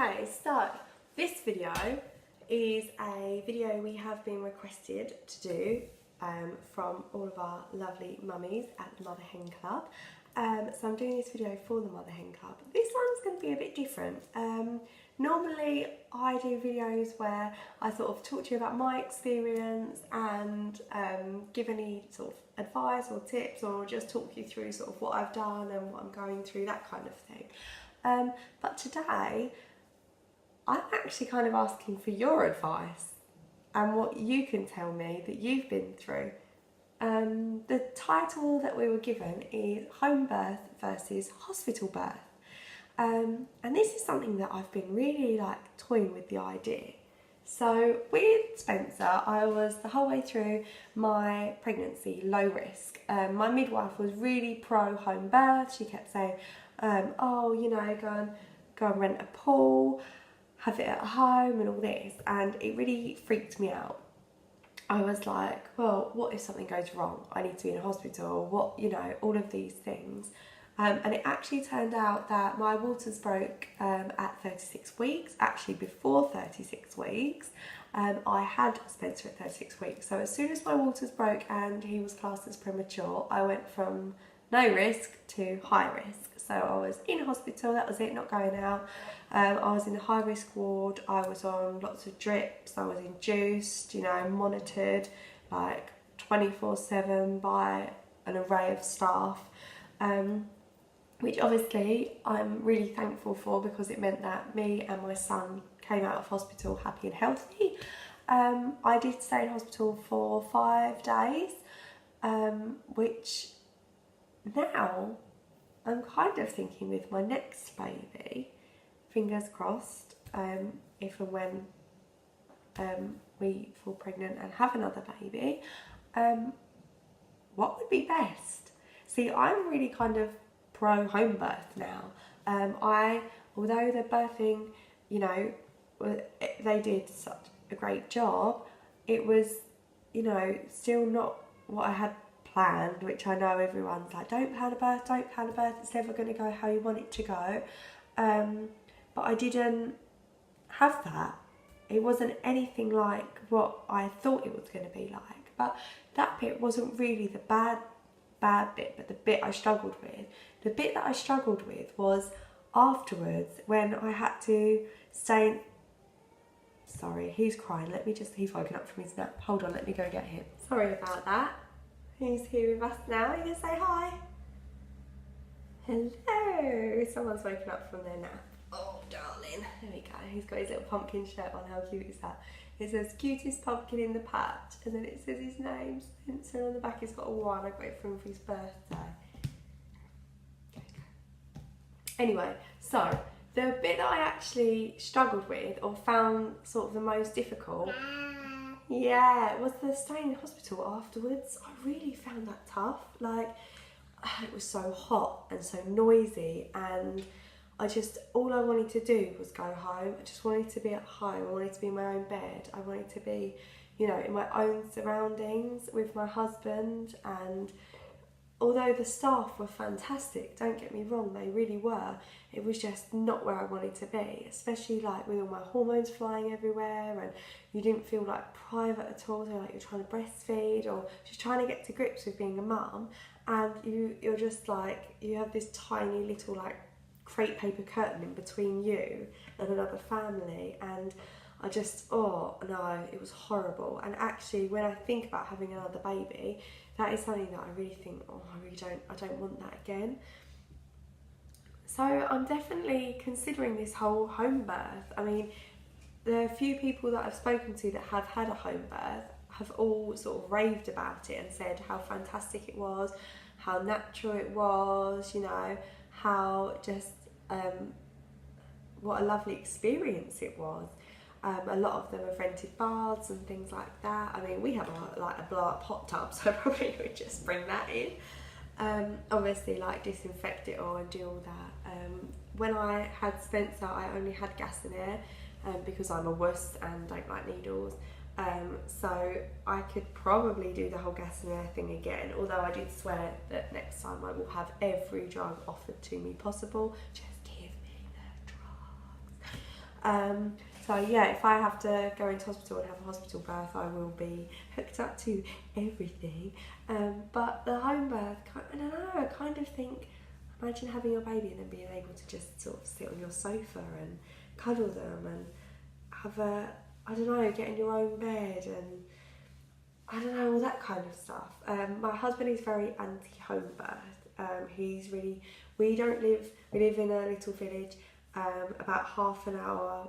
Okay, so this video is a video we have been requested to do from all of our lovely mummies at the Mother Hen Club. So I'm doing this video for the Mother Hen Club. This one's going to be a bit different. Normally I do videos where I sort of talk to you about my experience and give any sort of advice or tips, or just talk you through sort of what I've done and what I'm going through, that kind of thing. But today I'm actually kind of asking for your advice and what you can tell me that you've been through. The title that we were given is Home Birth versus Hospital Birth. And this is something that I've been really toying with the idea. So with Spencer, I was the whole way through my pregnancy low risk. My midwife was really pro home birth. She kept saying, oh, you know, go and rent a pool, have it at home and all this. And it really freaked me out. I was like, well, what if something goes wrong? I need to be in a hospital, what, you know, all of these things. And it actually turned out that my waters broke at 36 weeks. Actually, before 36 weeks, I had Spencer at 36 weeks. So as soon as my waters broke and he was classed as premature, I went from no risk to high risk. So I was in hospital, that was it, not going out. I was in the high risk ward, I was on lots of drips, I was induced, you know, monitored 24/7 by an array of staff. Which obviously I'm really thankful for, because it meant that me and my son came out of hospital happy and healthy. I did stay in hospital for 5 days, which now I'm kind of thinking with my next baby, fingers crossed, if and when we fall pregnant and have another baby, what would be best? See, I'm really kind of pro home birth now. Although the birthing, you know, they did such a great job, it was, you know, still not what I had planned, which I know everyone's like, don't plan a birth, it's never going to go how you want it to go. But I didn't have that. It wasn't anything like what I thought it was going to be like. But that bit wasn't really the bad bit, but the bit I struggled with. The bit that I struggled with was afterwards, when I had to stay. Sorry, he's crying. He's woken up from his nap. Hold on, let me go get him. Sorry about that. He's here with us now. You gonna say hi? Hello. Someone's woken up from their nap. Oh, darling. There we go. He's got his little pumpkin shirt on. How cute is that? It says cutest pumpkin in the patch, and then it says his name, Spencer, on the back. He's got a 1. I got it for him for his birthday. Anyway, so the bit that I actually struggled with, or found sort of the most difficult, was the staying in hospital afterwards. I really found that tough. It was so hot and so noisy, and all I wanted to do was go home. I just wanted to be at home. I wanted to be in my own bed. I wanted to be, you know, in my own surroundings with my husband. And although the staff were fantastic, don't get me wrong, they really were, it was just not where I wanted to be, especially with all my hormones flying everywhere, and you didn't feel private at all. So you're trying to breastfeed or just trying to get to grips with being a mum, and you're just you have this tiny little crepe paper curtain in between you and another family, and I just, oh no, it was horrible. And actually, when I think about having another baby, that is something that I really think, oh, I don't want that again. So I'm definitely considering this whole home birth. I mean, the few people that I've spoken to that have had a home birth have all sort of raved about it and said how fantastic it was, how natural it was, you know, how just what a lovely experience it was. A lot of them have rented baths and things like that. I mean, we have a blow-up hot tub, so I probably would just bring that in. Obviously, disinfect it all and do all that. When I had Spencer, I only had gas and air because I'm a wuss and don't like needles. So I could probably do the whole gas and air thing again, although I did swear that next time I will have every drug offered to me possible. Just give me the drugs. So yeah, if I have to go into hospital and have a hospital birth, I will be hooked up to everything. But the home birth, I don't know, I kind of think, imagine having your baby and then being able to just sort of sit on your sofa and cuddle them and have I don't know, get in your own bed and I don't know, all that kind of stuff. My husband is very anti-home birth. We live in a little village about half an hour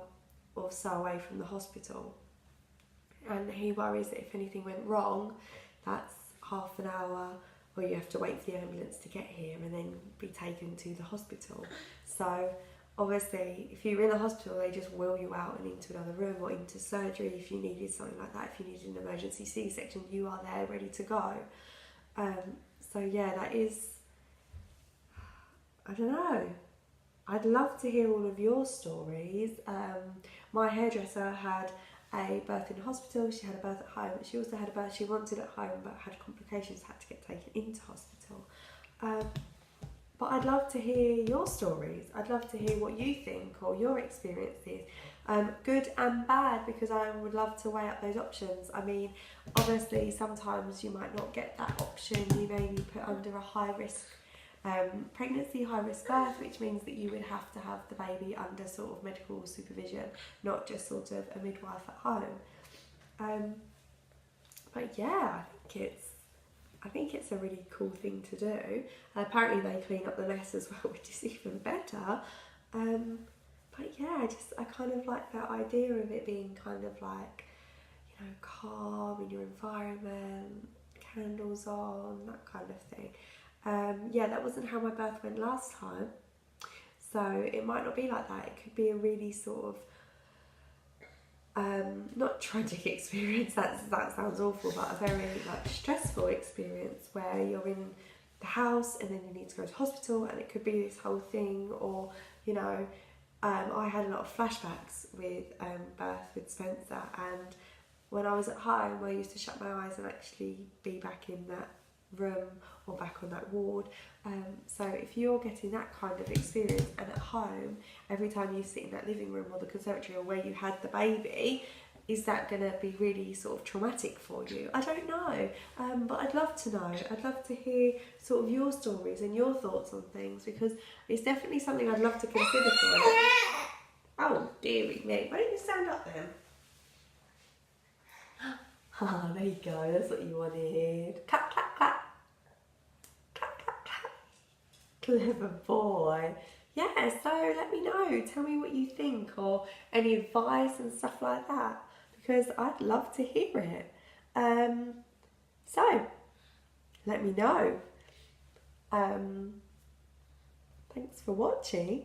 or so away from the hospital. And he worries that if anything went wrong, that's half an hour or you have to wait for the ambulance to get here and then be taken to the hospital. So obviously, if you're in the hospital, they just wheel you out and into another room or into surgery if you needed something like that. If you needed an emergency C-section, you are there ready to go. So yeah, that is, I don't know. I'd love to hear all of your stories. My hairdresser had a birth in hospital, she had a birth at home, but she also had a birth she wanted at home but had complications, had to get taken into hospital. But I'd love to hear your stories. I'd love to hear what you think or your experiences, good and bad, because I would love to weigh up those options. I mean, obviously sometimes you might not get that option. You may be put under a high risk pregnancy, high risk birth, which means that you would have to have the baby under sort of medical supervision, not just sort of a midwife at home. But yeah, I think it's a really cool thing to do. Apparently they clean up the mess as well, which is even better. But yeah, I kind of like that idea of it being kind of like, you know, calm in your environment, candles on, that kind of thing. Yeah, that wasn't how my birth went last time, so it might not be like that. It could be a really sort of not tragic experience, that sounds awful, but a very like stressful experience where you're in the house and then you need to go to hospital, and it could be this whole thing. Or, you know, I had a lot of flashbacks with birth with Spencer, and when I was at home I used to shut my eyes and actually be back in that room or back on that ward. So if you're getting that kind of experience, and at home every time you sit in that living room or the conservatory or where you had the baby, is that going to be really sort of traumatic for you? I don't know, but I'd love to know. I'd love to hear sort of your stories and your thoughts on things, because it's definitely something I'd love to consider for it. Oh dearie me, why don't you stand up then? Ah, there you go, that's what you wanted. Clap, clap, clap. Clap, clap, clap. Clever boy. Yeah, so let me know. Tell me what you think, or any advice and stuff like that, because I'd love to hear it. So, let me know. Thanks for watching.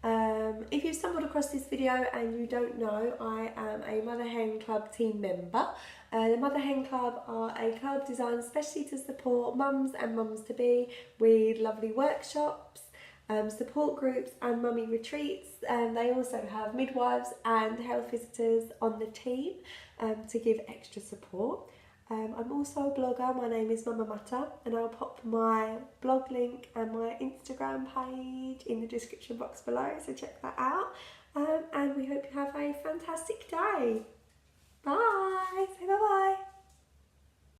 If you've stumbled across this video and you don't know, I am a Mother Hen Club team member. The Mother Hen Club are a club designed especially to support mums and mums-to-be with lovely workshops, support groups and mummy retreats. They also have midwives and health visitors on the team to give extra support. I'm also a blogger. My name is Mama Mutter, and I'll pop my blog link and my Instagram page in the description box below, so check that out. And we hope you have a fantastic day. Bye. Say bye-bye.